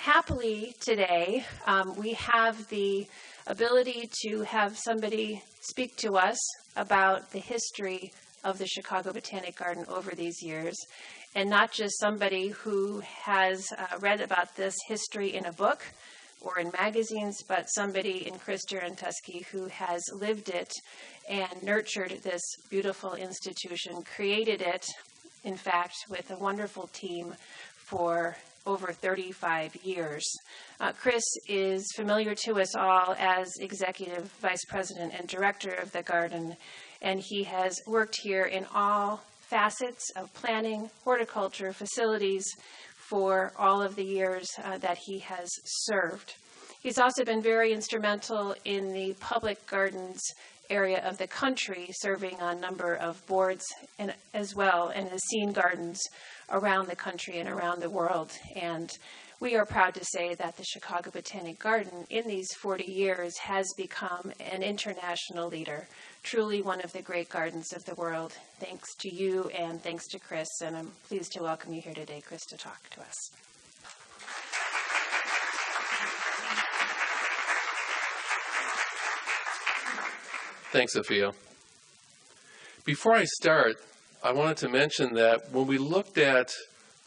happily today, we have the ability to have somebody speak to us about the history of the Chicago Botanic Garden over these years, and not just somebody who has read about this history in a book or in magazines, but somebody in Kris Jarantoski who has lived it and nurtured this beautiful institution, created it, in fact, with a wonderful team for over 35 years. Kris is familiar to us all as Executive Vice President and Director of the Garden, and he has worked here in all facets of planning, horticulture, facilities for all of the years that he has served. He's also been very instrumental in the public gardens area of the country, serving on a number of boards and as well, and has seen gardens around the country and around the world. And we are proud to say that the Chicago Botanic Garden in these 40 years has become an international leader, truly one of the great gardens of the world. Thanks to you and thanks to Kris, and I'm pleased to welcome you here today, Kris, to talk to us. Thanks, Sophia. Before I start, I wanted to mention that when we looked at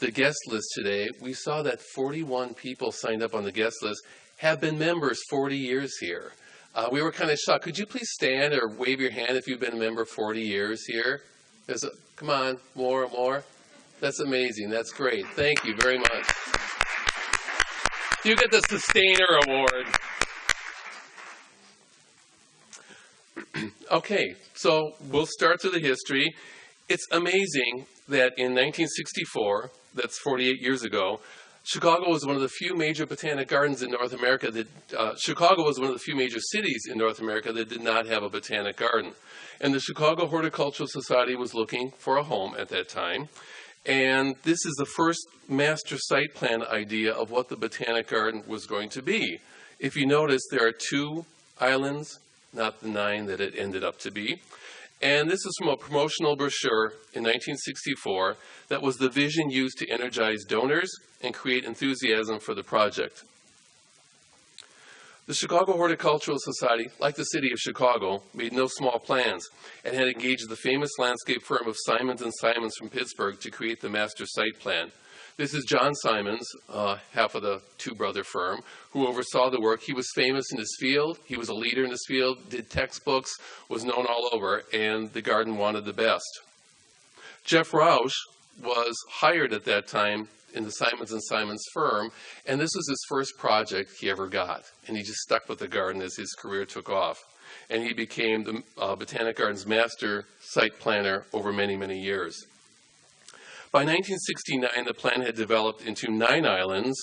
the guest list today, we saw that 41 people signed up on the guest list have been members 40 years here. We were kind of shocked. Could you please stand or wave your hand if you've been a member 40 years here? Come on, more. That's amazing. That's great. Thank you very much. You get the Sustainer Award. Okay, so we'll start through the history. It's amazing that in 1964, that's 48 years ago, Chicago was one of the few major botanic gardens in North America Chicago was one of the few major cities in North America that did not have a botanic garden. And the Chicago Horticultural Society was looking for a home at that time. And this is the first master site plan idea of what the botanic garden was going to be. If you notice, there are 2 islands, not the 9 that it ended up to be. And this is from a promotional brochure in 1964 that was the vision used to energize donors and create enthusiasm for the project. The Chicago Horticultural Society, like the city of Chicago, made no small plans and had engaged the famous landscape firm of Simons & Simons from Pittsburgh to create the master site plan. This is John Simons, half of the two-brother firm, who oversaw the work. He was famous in his field. He was a leader in his field, did textbooks, was known all over, and the garden wanted the best. Jeff Rausch was hired at that time in the Simons & Simons firm, and this was his first project he ever got. And he just stuck with the garden as his career took off. And he became the Botanic Garden's master site planner over many, many years. By 1969, the plan had developed into 9 islands.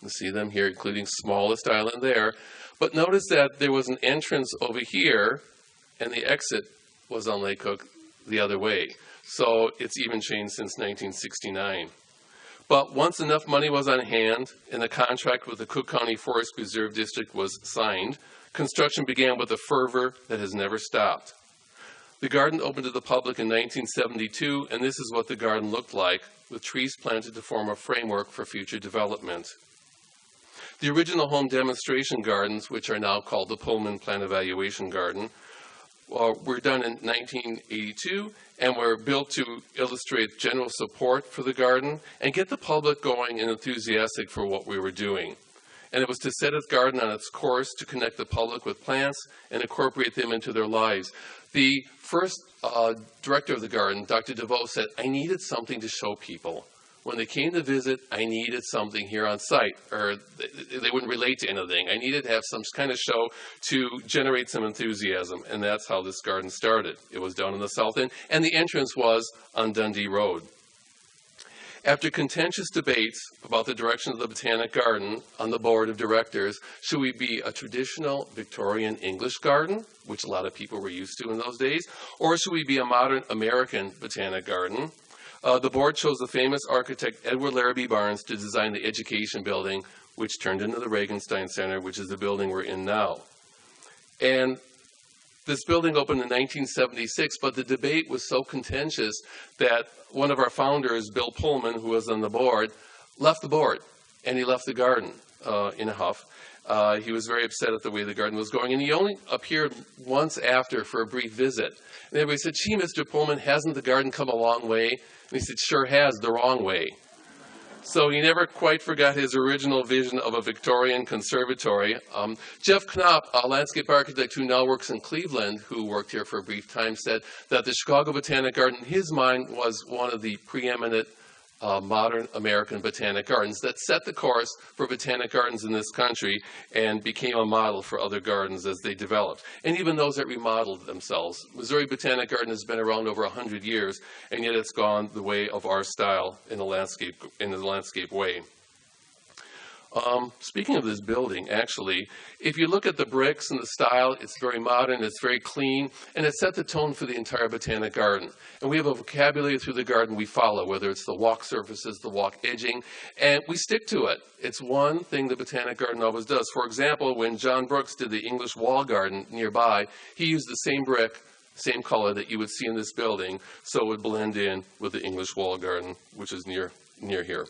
You see them here, including smallest island there. But notice that there was an entrance over here, and the exit was on Lake Cook the other way. So it's even changed since 1969. But once enough money was on hand and the contract with the Cook County Forest Preserve District was signed, construction began with a fervor that has never stopped. The garden opened to the public in 1972, and this is what the garden looked like, with trees planted to form a framework for future development. The original home demonstration gardens, which are now called the Pullman Plant Evaluation Garden, were done in 1982 and were built to illustrate general support for the garden and get the public going and enthusiastic for what we were doing. And it was to set its garden on its course to connect the public with plants and incorporate them into their lives. The first director of the garden, Dr. DeVoe, said, I needed something to show people. When they came to visit, I needed something here on site, or they wouldn't relate to anything. I needed to have some kind of show to generate some enthusiasm, and that's how this garden started. It was down in the south end, and the entrance was on Dundee Road. After contentious debates about the direction of the Botanic Garden on the board of directors, should we be a traditional Victorian English garden, which a lot of people were used to in those days, or should we be a modern American Botanic Garden? The board chose the famous architect Edward Larrabee Barnes to design the education building, which turned into the Regenstein Center, which is the building we're in now. And this building opened in 1976, but the debate was so contentious that one of our founders, Bill Pullman, who was on the board, left the board. and he left the garden in a huff. He was very upset at the way the garden was going, and he only appeared once after for a brief visit. And everybody said, "Gee, Mr. Pullman, hasn't the garden come a long way?" And he said, "Sure has, the wrong way." So he never quite forgot his original vision of a Victorian conservatory. Jeff Knapp, a landscape architect who now works in Cleveland, who worked here for a brief time, said that the Chicago Botanic Garden, in his mind, was one of the preeminent modern American botanic gardens that set the course for botanic gardens in this country and became a model for other gardens as they developed, and even those that remodeled themselves. Missouri Botanic Garden has been around over 100 years, and yet it's gone the way of our style in the landscape way. Speaking of this building, actually, if you look at the bricks and the style, it's very modern, it's very clean, and it set the tone for the entire Botanic Garden. And we have a vocabulary through the garden we follow, whether it's the walk surfaces, the walk edging, and we stick to it. It's one thing the Botanic Garden always does. For example, when John Brooks did the English wall garden nearby, he used the same brick, same color that you would see in this building, so it would blend in with the English wall garden, which is near here.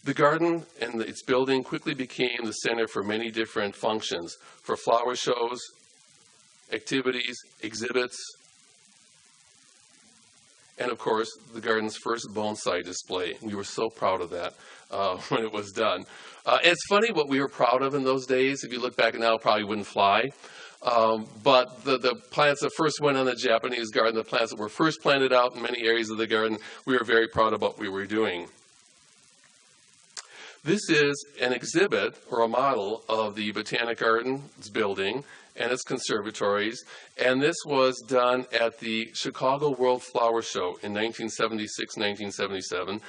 The garden and its building quickly became the center for many different functions, for flower shows, activities, exhibits, and of course, the garden's first bonsai display. We were so proud of that when it was done. It's funny what we were proud of in those days. If you look back now, it probably wouldn't fly. But the plants that first went on the Japanese garden, the plants that were first planted out in many areas of the garden, we were very proud of what we were doing. This is an exhibit or a model of the Botanic Gardens building and its conservatories, and this was done at the Chicago World Flower Show in 1976-1977,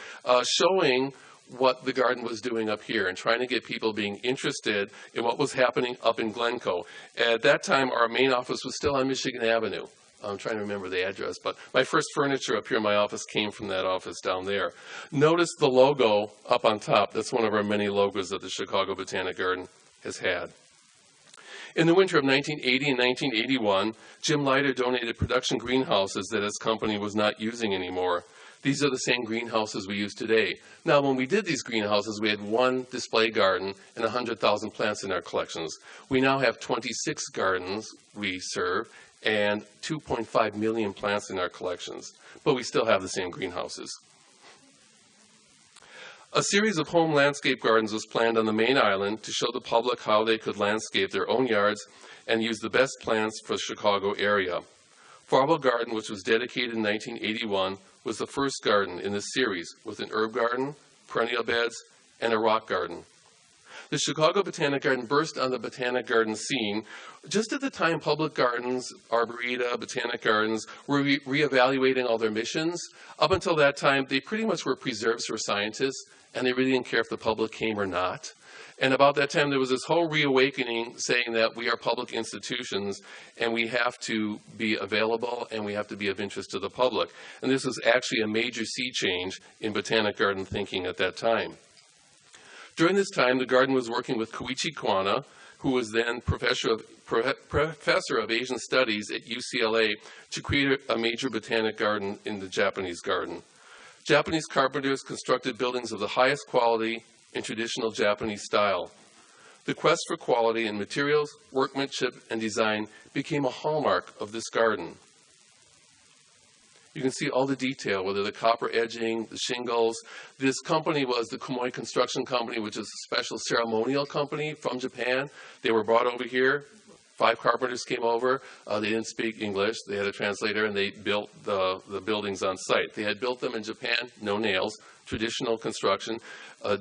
showing what the garden was doing up here and trying to get people being interested in what was happening up in Glencoe. At that time, our main office was still on Michigan Avenue. I'm trying to remember the address, but my first furniture up here in my office came from that office down there. Notice the logo up on top. That's one of our many logos that the Chicago Botanic Garden has had. In the winter of 1980 and 1981, Jim Leiter donated production greenhouses that his company was not using anymore. These are the same greenhouses we use today. Now, when we did these greenhouses, we had one display garden and 100,000 plants in our collections. We now have 26 gardens we serve and 2.5 million plants in our collections, but we still have the same greenhouses. A series of home landscape gardens was planned on the main island to show the public how they could landscape their own yards and use the best plants for the Chicago area. Farwell Garden, which was dedicated in 1981, was the first garden in this series with an herb garden, perennial beds, and a rock garden. The Chicago Botanic Garden burst on the Botanic Garden scene just at the time public gardens, arboreta, botanic gardens were reevaluating all their missions. Up until that time, they pretty much were preserves for scientists, and they really didn't care if the public came or not. And about that time, there was this whole reawakening saying that we are public institutions and we have to be available and we have to be of interest to the public. And this was actually a major sea change in Botanic Garden thinking at that time. During this time, the garden was working with Quechee Quanah, who was then professor of Asian Studies at UCLA, to create a major botanic garden in the Japanese garden. Japanese carpenters constructed buildings of the highest quality in traditional Japanese style. The quest for quality in materials, workmanship, and design became a hallmark of this garden. You can see all the detail, whether the copper edging, the shingles. This company was the Kumoi Construction Company, which is a special ceremonial company from Japan. They were brought over here. 5 carpenters came over. They didn't speak English. They had a translator, and they built the buildings on site. They had built them in Japan, no nails, traditional construction,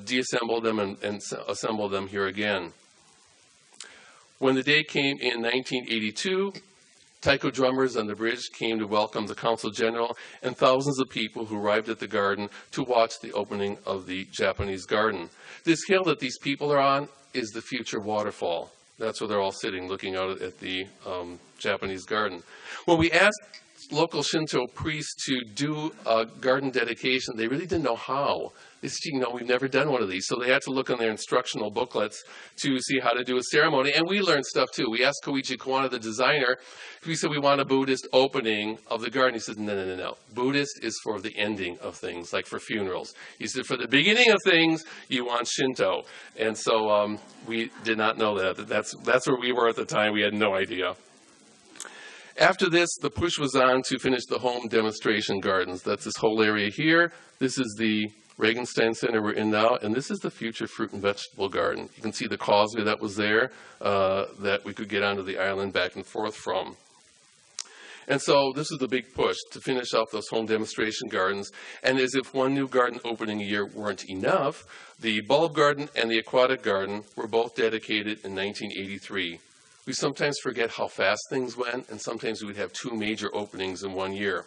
deassembled them and assembled them here again. When the day came in 1982, taiko drummers on the bridge came to welcome the Consul General and thousands of people who arrived at the garden to watch the opening of the Japanese garden. This hill that these people are on is the future waterfall. That's where they're all sitting looking out at the Japanese garden. When we asked local Shinto priests to do a garden dedication. They really didn't know how. They said, we've never done one of these. So they had to look in their instructional booklets to see how to do a ceremony. And we learned stuff too. We asked Quechee Quanah, the designer, we said we want a Buddhist opening of the garden. He said, no. Buddhist is for the ending of things, like for funerals. He said, for the beginning of things, you want Shinto. And so we did not know that. That's where we were at the time. We had no idea. After this, the push was on to finish the home demonstration gardens. That's this whole area here. This is the Regenstein Center we're in now, and this is the future fruit and vegetable garden. You can see the causeway that was there that we could get onto the island back and forth from. And so this is the big push to finish off those home demonstration gardens. And as if one new garden opening a year weren't enough, the bulb garden and the aquatic garden were both dedicated in 1983. We sometimes forget how fast things went, and sometimes we would have two major openings in one year.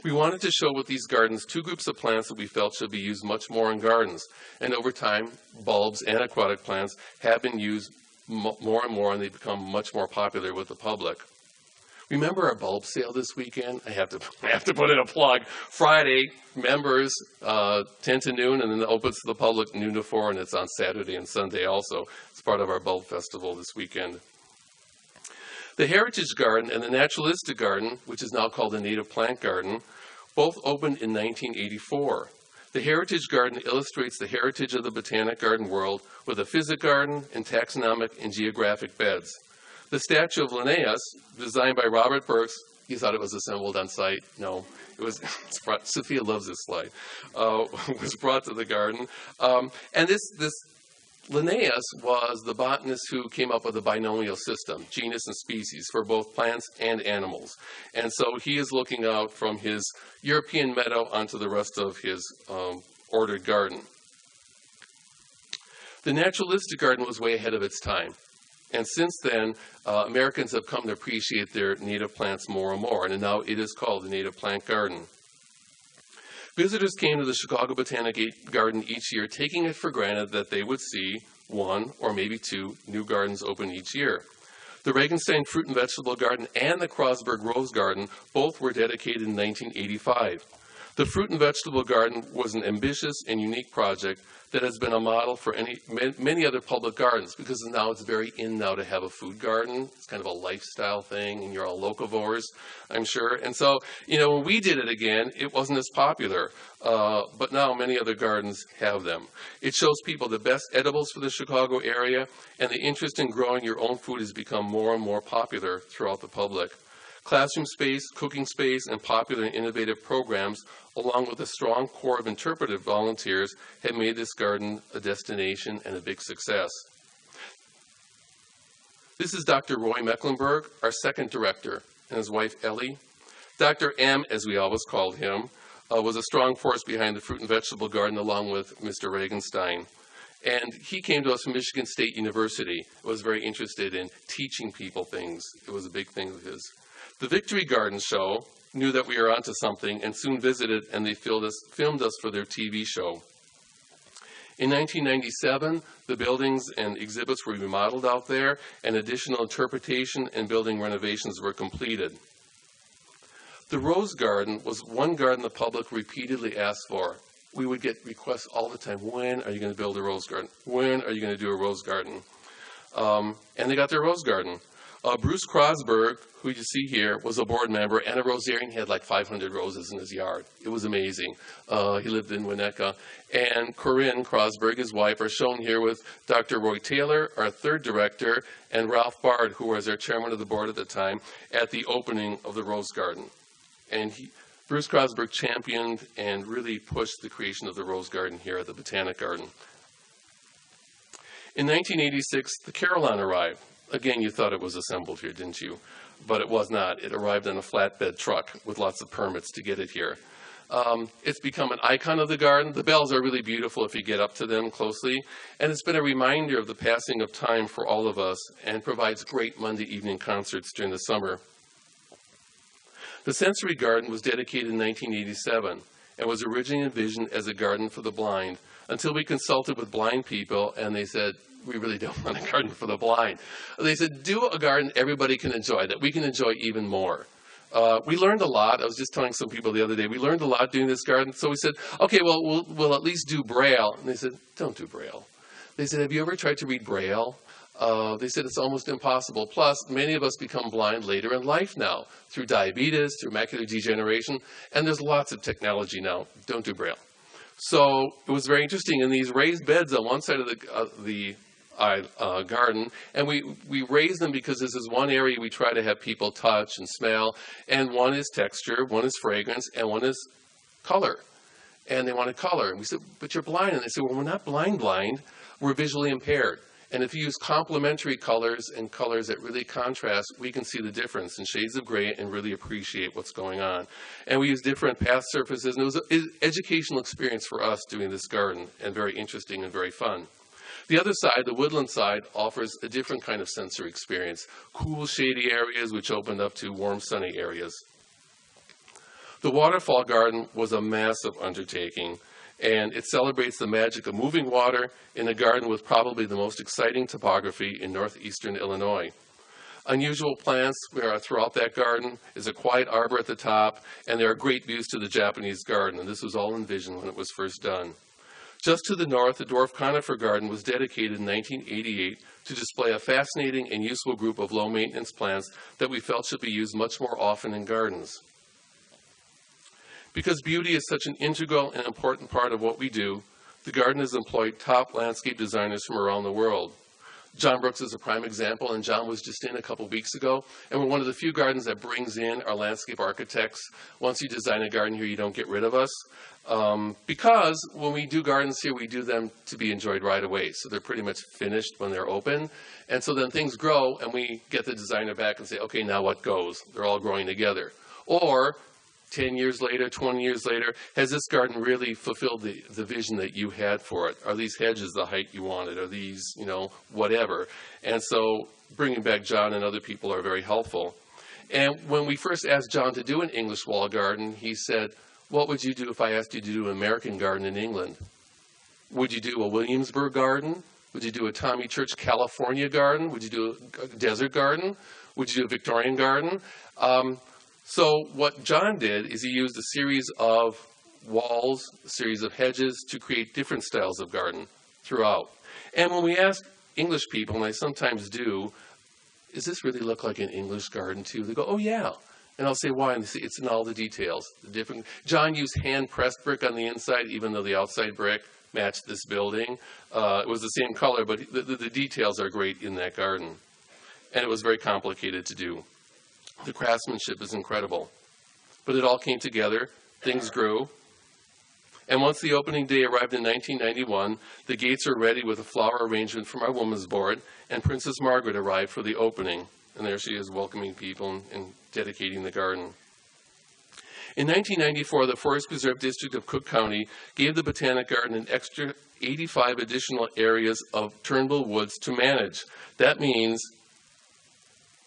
We wanted to show with these gardens two groups of plants that we felt should be used much more in gardens. And over time, bulbs and aquatic plants have been used more and more, and they've become much more popular with the public. Remember our bulb sale this weekend? I have to put in a plug. Friday, members, 10 to noon, and then it opens to the public noon to 4, and it's on Saturday and Sunday also. It's part of our bulb festival this weekend. The Heritage Garden and the Naturalistic Garden, which is now called the Native Plant Garden, both opened in 1984. The Heritage Garden illustrates the heritage of the Botanic Garden world with a physic garden and taxonomic and geographic beds. The statue of Linnaeus, designed by Robert Burks, you thought it was assembled on site? No, it was. Sophia loves this slide. Was brought to the garden, and this Linnaeus was the botanist who came up with the binomial system, genus and species, for both plants and animals. And so he is looking out from his European meadow onto the rest of his ordered garden. The naturalistic garden was way ahead of its time. And since then, Americans have come to appreciate their native plants more and more, and now it is called the Native Plant Garden. Visitors came to the Chicago Botanic Garden each year, taking it for granted that they would see one or maybe two new gardens open each year. The Regenstein Fruit and Vegetable Garden and the Kreuzberg Rose Garden both were dedicated in 1985. The Fruit and Vegetable Garden was an ambitious and unique project that has been a model for many other public gardens, because now it's very in now to have a food garden. It's kind of a lifestyle thing, and you're all locavores, I'm sure. And so, when we did it again, it wasn't as popular, but now many other gardens have them. It shows people the best edibles for the Chicago area, and the interest in growing your own food has become more and more popular throughout the public. Classroom space, cooking space, and popular and innovative programs, along with a strong core of interpretive volunteers, have made this garden a destination and a big success. This is Dr. Roy Mecklenburg, our second director, and his wife Ellie. Dr. M, as we always called him, was a strong force behind the Fruit and Vegetable Garden, along with Mr. Regenstein. And he came to us from Michigan State University, was very interested in teaching people things. It was a big thing of his. The Victory Garden show knew that we were onto something and soon visited, and they filmed us for their TV show. In 1997, the buildings and exhibits were remodeled out there, and additional interpretation and building renovations were completed. The Rose Garden was one garden the public repeatedly asked for. We would get requests all the time. When are you going to build a rose garden? When are you going to do a rose garden? And they got their rose garden. Bruce Kreuzberg, who you see here, was a board member and a rosarian. He had like 500 roses in his yard. It was amazing. He lived in Winnetka. And Corinne Kreuzberg, his wife, are shown here with Dr. Roy Taylor, our third director, and Ralph Bard, who was our chairman of the board at the time, at the opening of the Rose Garden. And Bruce Kreuzberg championed and really pushed the creation of the Rose Garden here at the Botanic Garden. In 1986, the Carillon arrived. Again, you thought it was assembled here, didn't you? But it was not. It arrived on a flatbed truck with lots of permits to get it here. It's become an icon of the garden. The bells are really beautiful if you get up to them closely. And it's been a reminder of the passing of time for all of us, and provides great Monday evening concerts during the summer. The Sensory Garden was dedicated in 1987 and was originally envisioned as a garden for the blind, until we consulted with blind people, and they said, we really don't want a garden for the blind. They said, do a garden everybody can enjoy, that we can enjoy even more. We learned a lot. I was just telling some people the other day, we learned a lot doing this garden. So we said, okay, well, we'll at least do Braille. And they said, don't do Braille. They said, have you ever tried to read Braille? They said it's almost impossible. Plus, many of us become blind later in life now, through diabetes, through macular degeneration, and there's lots of technology now. Don't do Braille. So it was very interesting. In these raised beds on one side of the garden, and we raise them because this is one area we try to have people touch and smell, and one is texture, one is fragrance, and one is color. And they want to color. And we said, but you're blind. And they said, well, we're not blind, we're visually impaired. And if you use complementary colors and colors that really contrast, we can see the difference in shades of gray and really appreciate what's going on. And we use different path surfaces, and it was an educational experience for us doing this garden, and very interesting and very fun. The other side, the woodland side, offers a different kind of sensory experience. Cool, shady areas which opened up to warm, sunny areas. The Waterfall Garden was a massive undertaking, and it celebrates the magic of moving water in a garden with probably the most exciting topography in northeastern Illinois. Unusual plants are throughout that garden. There's a quiet arbor at the top, and there are great views to the Japanese garden, and this was all envisioned when it was first done. Just to the north, the Dwarf conifer garden was dedicated in 1988 to display a fascinating and useful group of low-maintenance plants that we felt should be used much more often in gardens. Because beauty is such an integral and important part of what we do, the garden has employed top landscape designers from around the world. John Brooks is a prime example, and John was just in a couple weeks ago, and we're one of the few gardens that brings in our landscape architects. Once you design a garden here, you don't get rid of us, because when we do gardens here, we do them to be enjoyed right away, so they're pretty much finished when they're open, and so then things grow, and we get the designer back and say, okay, now what goes? They're all growing together. Or 10 years later, 20 years later, has this garden really fulfilled the vision that you had for it? Are these hedges the height you wanted? Are these, whatever? And so bringing back John and other people are very helpful. And when we first asked John to do an English wall garden, he said, what would you do if I asked you to do an American garden in England? Would you do a Williamsburg garden? Would you do a Tommy Church California garden? Would you do a desert garden? Would you do a Victorian garden? So what John did is he used a series of walls, a series of hedges to create different styles of garden throughout. And when we ask English people, and I sometimes do, does this really look like an English garden too? They go, oh yeah. And I'll say, why? And they say, it's in all the details. John used hand-pressed brick on the inside, even though the outside brick matched this building. It was the same color, but the details are great in that garden. And it was very complicated to do. The craftsmanship is incredible. But it all came together. Things grew. And once the opening day arrived in 1991, the gates were ready with a flower arrangement from our women's board, and Princess Margaret arrived for the opening. And there she is welcoming people and dedicating the garden. In 1994, the Forest Preserve District of Cook County gave the Botanic Garden an extra 85 additional areas of Turnbull Woods to manage. That means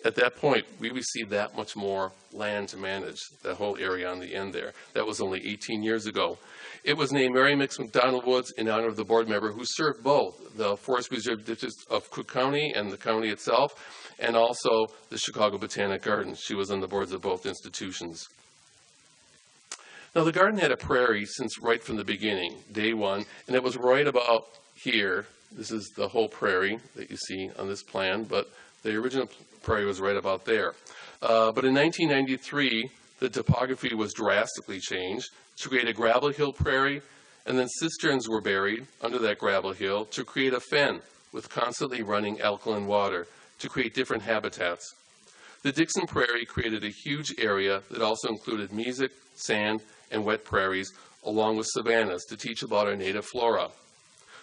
at that point, we received that much more land to manage, that whole area on the end there. That was only 18 years ago. It was named Mary Mix McDonald Woods in honor of the board member who served both the Forest Preserve District of Cook County and the county itself, and also the Chicago Botanic Garden. She was on the boards of both institutions. Now, the garden had a prairie since right from the beginning, day one, and it was right about here. This is the whole prairie that you see on this plan, but the original prairie was right about there. But in 1993, the topography was drastically changed to create a gravel hill prairie, and then cisterns were buried under that gravel hill to create a fen with constantly running alkaline water to create different habitats. The Dickson Prairie created a huge area that also included mesic, sand, and wet prairies, along with savannas to teach about our native flora.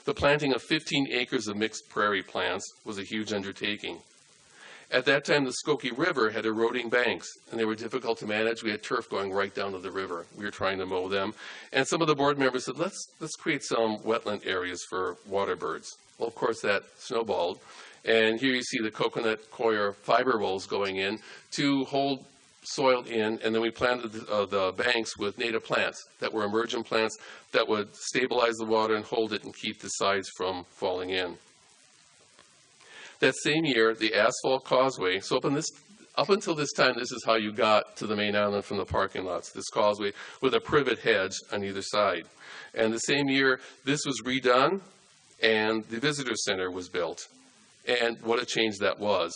The planting of 15 acres of mixed prairie plants was a huge undertaking. At that time, the Skokie River had eroding banks, and they were difficult to manage. We had turf going right down to the river. We were trying to mow them. And some of the board members said, let's create some wetland areas for water birds. Well, of course, that snowballed. And here you see the coconut coir fiber rolls going in to hold soil in, and then we planted the banks with native plants that were emergent plants that would stabilize the water and hold it and keep the sides from falling in. That same year, the asphalt causeway, so up on this Up until this time, this is how you got to the main island from the parking lots, this causeway with a privet hedge on either side. And the same year, this was redone, and the visitor center was built. And what a change that was.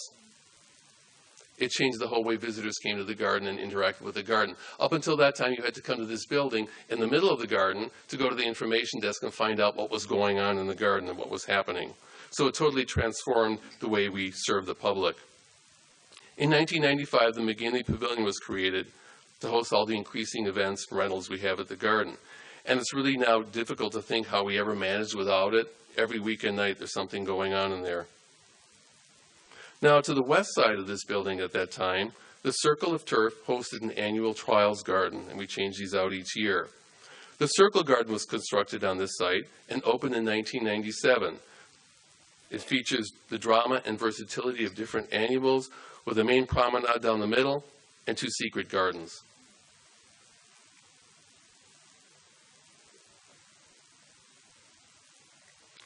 It changed the whole way visitors came to the garden and interacted with the garden. Up until that time, you had to come to this building in the middle of the garden to go to the information desk and find out what was going on in the garden and what was happening. So it totally transformed the way we serve the public. In 1995, the McGinty Pavilion was created to host all the increasing events and rentals we have at the garden. And it's really now difficult to think how we ever managed without it. Every weekend night, there's something going on in there. Now, to the west side of this building at that time, the Circle of Turf hosted an annual trials garden, and we change these out each year. The Circle Garden was constructed on this site and opened in 1997. It features the drama and versatility of different annuals, with a main promenade down the middle and 2 secret gardens.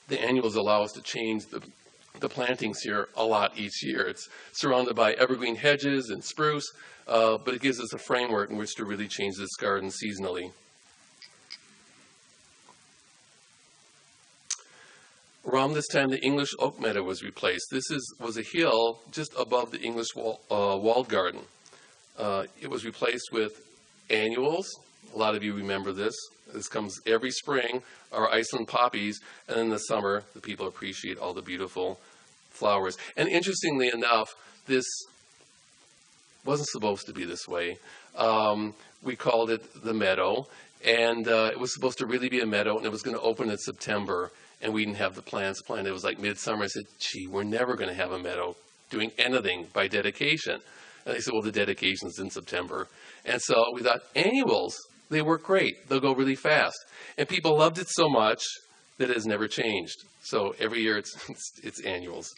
The annuals allow us to change the plantings here a lot each year. It's surrounded by evergreen hedges and spruce, but it gives us a framework in which to really change this garden seasonally. Around this time, the English oak meadow was replaced. This was a hill just above the English walled garden. It was replaced with annuals. A lot of you remember this. This comes every spring, our Iceland poppies, and in the summer, the people appreciate all the beautiful flowers. And interestingly enough, this wasn't supposed to be this way. We called it the meadow, and it was supposed to really be a meadow, and it was going to open in September, and we didn't have the plans planned. It was like midsummer. I said, gee, we're never going to have a meadow doing anything by dedication. And they said, well, the dedication's in September. And so we thought, annuals, they work great. They'll go really fast. And people loved it so much that it has never changed. So every year it's annuals.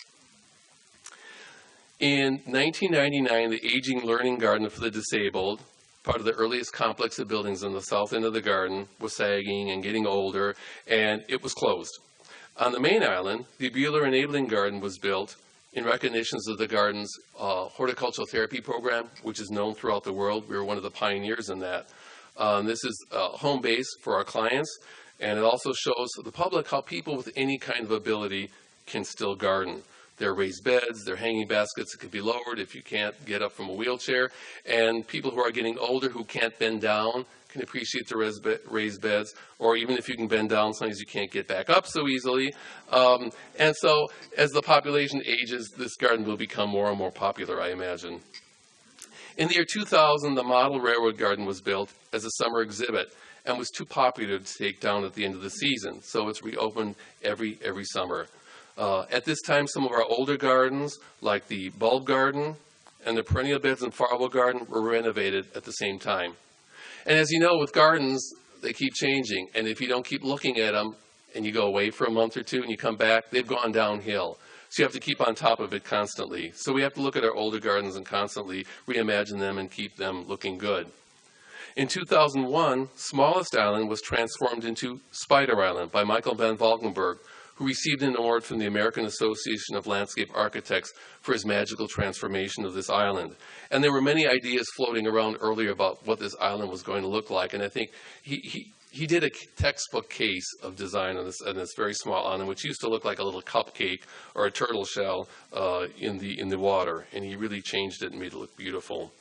In 1999, the Aging Learning Garden for the Disabled, part of the earliest complex of buildings on the south end of the garden, was sagging and getting older, and it was closed. On the main island, the Buehler Enabling Garden was built in recognition of the garden's horticultural therapy program, which is known throughout the world. We were one of the pioneers in that. This is a home base for our clients, and it also shows the public how people with any kind of ability can still garden. There are raised beds, there are hanging baskets that can be lowered if you can't get up from a wheelchair, and people who are getting older who can't bend down can appreciate the raised beds, or even if you can bend down, sometimes you can't get back up so easily. And so as the population ages, this garden will become more and more popular, I imagine. In the year 2000, the model railroad garden was built as a summer exhibit and was too popular to take down at the end of the season, so it's reopened every summer. At this time, some of our older gardens, like the bulb garden and the perennial beds and farwell garden, were renovated at the same time. And as you know, with gardens, they keep changing. And if you don't keep looking at them and you go away for a month or two and you come back, they've gone downhill. So you have to keep on top of it constantly. So we have to look at our older gardens and constantly reimagine them and keep them looking good. In 2001, Smallest Island was transformed into Spider Island by Michael van Valkenburg, who received an award from the American Association of Landscape Architects for his magical transformation of this island. And there were many ideas floating around earlier about what this island was going to look like, and I think he did a textbook case of design on this very small island, which used to look like a little cupcake or a turtle shell in the water, and he really changed it and made it look beautiful.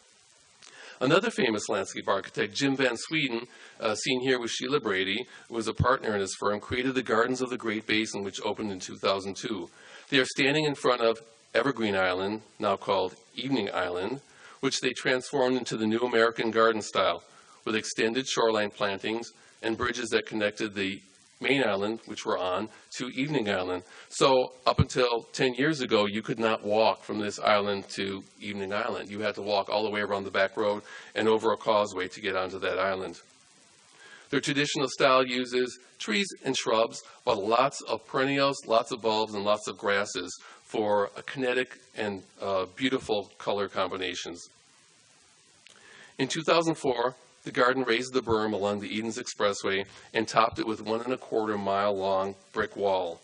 Another famous landscape architect, Jim Van Sweden, seen here with Sheila Brady, was a partner in his firm, created the Gardens of the Great Basin, which opened in 2002. They are standing in front of Evergreen Island, now called Evening Island, which they transformed into the new American garden style, with extended shoreline plantings and bridges that connected the main island, which we're on, to Evening Island. So up until 10 years ago, you could not walk from this island to Evening Island. You had to walk all the way around the back road and over a causeway to get onto that island. Their traditional style uses trees and shrubs, but lots of perennials, lots of bulbs, and lots of grasses for a kinetic and beautiful color combinations. In 2004, the garden raised the berm along the Edens Expressway and topped it with 1.25 mile long brick wall.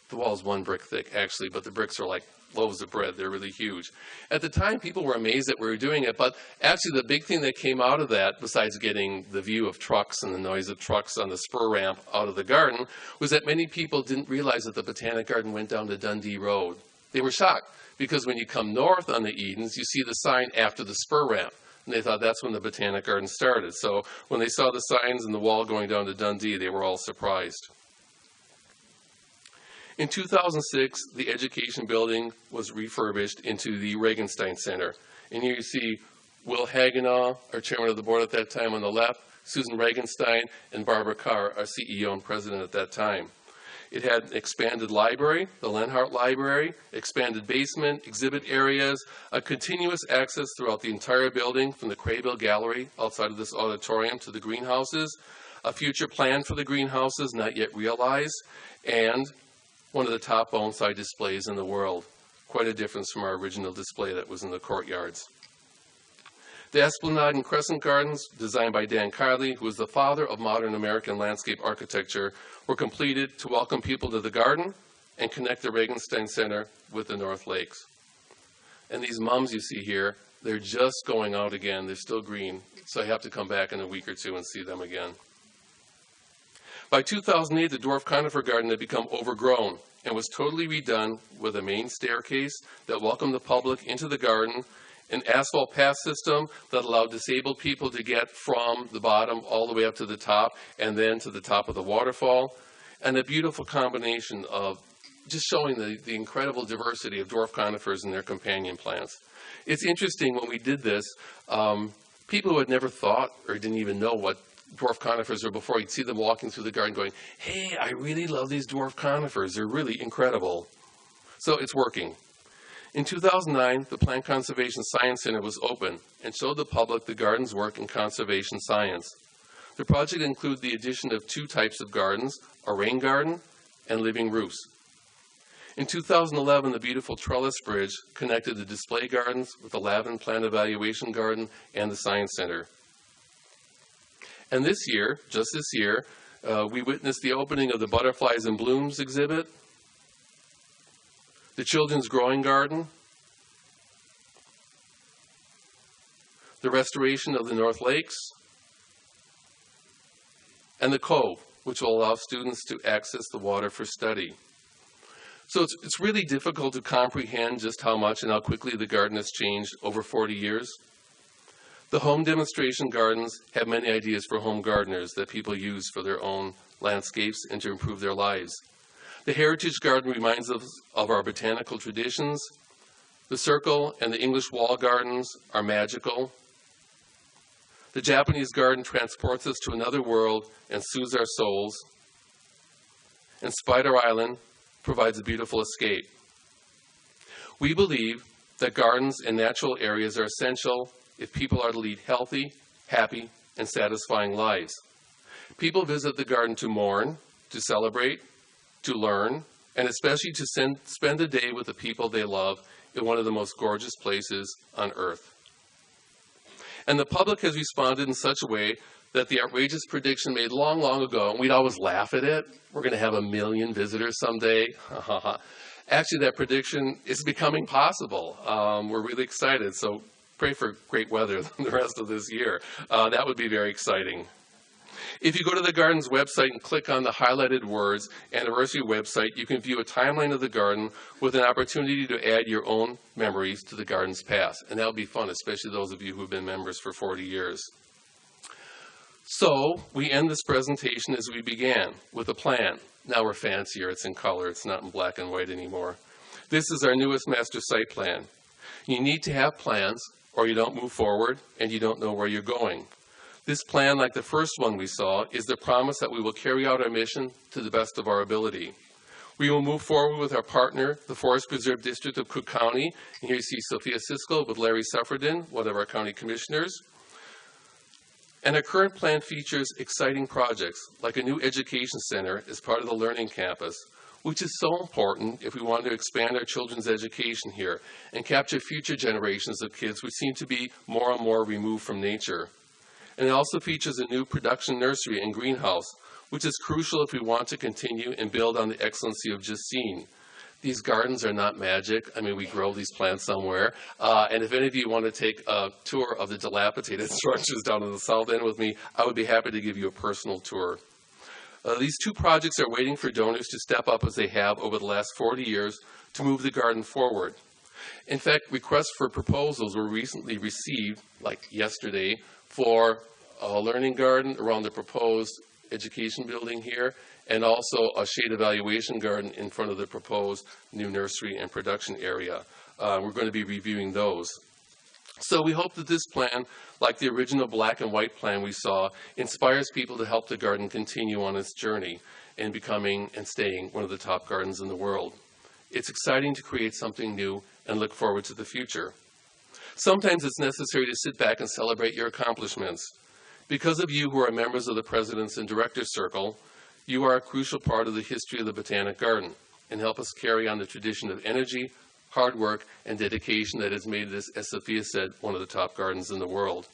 The wall is 1 brick thick, actually, but the bricks are like loaves of bread. They're really huge. At the time, people were amazed that we were doing it, but actually the big thing that came out of that, besides getting the view of trucks and the noise of trucks on the spur ramp out of the garden, was that many people didn't realize that the Botanic Garden went down to Dundee Road. They were shocked, because when you come north on the Edens, you see the sign after the spur ramp. And they thought that's when the Botanic Garden started. So when they saw the signs and the wall going down to Dundee, they were all surprised. In 2006, the education building was refurbished into the Regenstein Center. And here you see Will Hagenow, our chairman of the board at that time on the left, Susan Regenstein, and Barbara Carr, our CEO and president at that time. It had an expanded library, the Lenhart Library, expanded basement, exhibit areas, a continuous access throughout the entire building from the Craybill Gallery outside of this auditorium to the greenhouses, a future plan for the greenhouses not yet realized, and one of the top bonsai displays in the world. Quite a difference from our original display that was in the courtyards. The Esplanade and Crescent Gardens, designed by Dan Carley, who was the father of modern American landscape architecture, were completed to welcome people to the garden and connect the Regenstein Center with the North Lakes. And these mums you see here, they're just going out again. They're still green, so I have to come back in a week or two and see them again. By 2008, the Dwarf conifer garden had become overgrown and was totally redone with a main staircase that welcomed the public into the garden, an asphalt path system that allowed disabled people to get from the bottom all the way up to the top and then to the top of the waterfall, and a beautiful combination of just showing the incredible diversity of dwarf conifers and their companion plants. It's interesting, when we did this, people who had never thought or didn't even know what dwarf conifers were before, you'd see them walking through the garden going, hey, I really love these dwarf conifers. They're really incredible. So it's working. In 2009, the Plant Conservation Science Center was open and showed the public the garden's work in conservation science. The project included the addition of 2 types of gardens, a rain garden and living roofs. In 2011, the beautiful trellis bridge connected the display gardens with the Lavin Plant Evaluation Garden and the Science Center. And this year, just this year, we witnessed the opening of the Butterflies and Blooms exhibit, the Children's Growing Garden, the restoration of the North Lakes, and the Cove, which will allow students to access the water for study. So it's really difficult to comprehend just how much and how quickly the garden has changed over 40 years. The home demonstration gardens have many ideas for home gardeners that people use for their own landscapes and to improve their lives. The Heritage Garden reminds us of our botanical traditions. The Circle and the English Wall Gardens are magical. The Japanese Garden transports us to another world and soothes our souls. And Spider Island provides a beautiful escape. We believe that gardens and natural areas are essential if people are to lead healthy, happy, and satisfying lives. People visit the garden to mourn, to celebrate, to learn, and especially to spend a day with the people they love in one of the most gorgeous places on earth. And the public has responded in such a way that the outrageous prediction made long, long ago, and we'd always laugh at it, we're going to have 1 million visitors someday. Actually, that prediction is becoming possible. We're really excited, so pray for great weather the rest of this year. That would be very exciting. If you go to the garden's website and click on the highlighted words, Anniversary website, you can view a timeline of the garden with an opportunity to add your own memories to the garden's past. And that'll be fun, especially those of you who have been members for 40 years. So we end this presentation as we began, with a plan. Now we're fancier, it's in color, it's not in black and white anymore. This is our newest master site plan. You need to have plans, or you don't move forward and you don't know where you're going. This plan, like the first one we saw, is the promise that we will carry out our mission to the best of our ability. We will move forward with our partner, the Forest Preserve District of Cook County. And here you see Sophia Siskel with Larry Suffredin, one of our county commissioners. And our current plan features exciting projects, like a new education center as part of the Learning Campus, which is so important if we want to expand our children's education here and capture future generations of kids which seem to be more and more removed from nature. And it also features a new production nursery and greenhouse, which is crucial if we want to continue and build on the excellency of just seen. These gardens are not magic. I mean, we grow these plants somewhere. And if any of you want to take a tour of the dilapidated structures down in the south end with me, I would be happy to give you a personal tour. These two projects are waiting for donors to step up as they have over the last 40 years to move the garden forward. In fact, requests for proposals were recently received, like yesterday, for a learning garden around the proposed education building here, and also a shade evaluation garden in front of the proposed new nursery and production area. We're going to be reviewing those. So we hope that this plan, like the original black and white plan we saw, inspires people to help the garden continue on its journey in becoming and staying one of the top gardens in the world. It's exciting to create something new and look forward to the future. Sometimes it's necessary to sit back and celebrate your accomplishments. Because of you who are members of the Presidents and Directors Circle, you are a crucial part of the history of the Botanic Garden and help us carry on the tradition of energy, hard work, and dedication that has made this, as Sophia said, one of the top gardens in the world.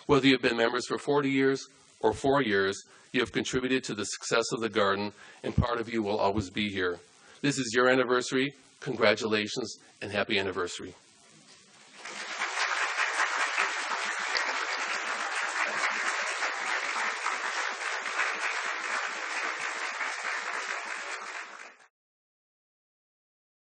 Whether you've been members for 40 years or 4 years, you have contributed to the success of the garden, and part of you will always be here. This is your anniversary. Congratulations and happy anniversary.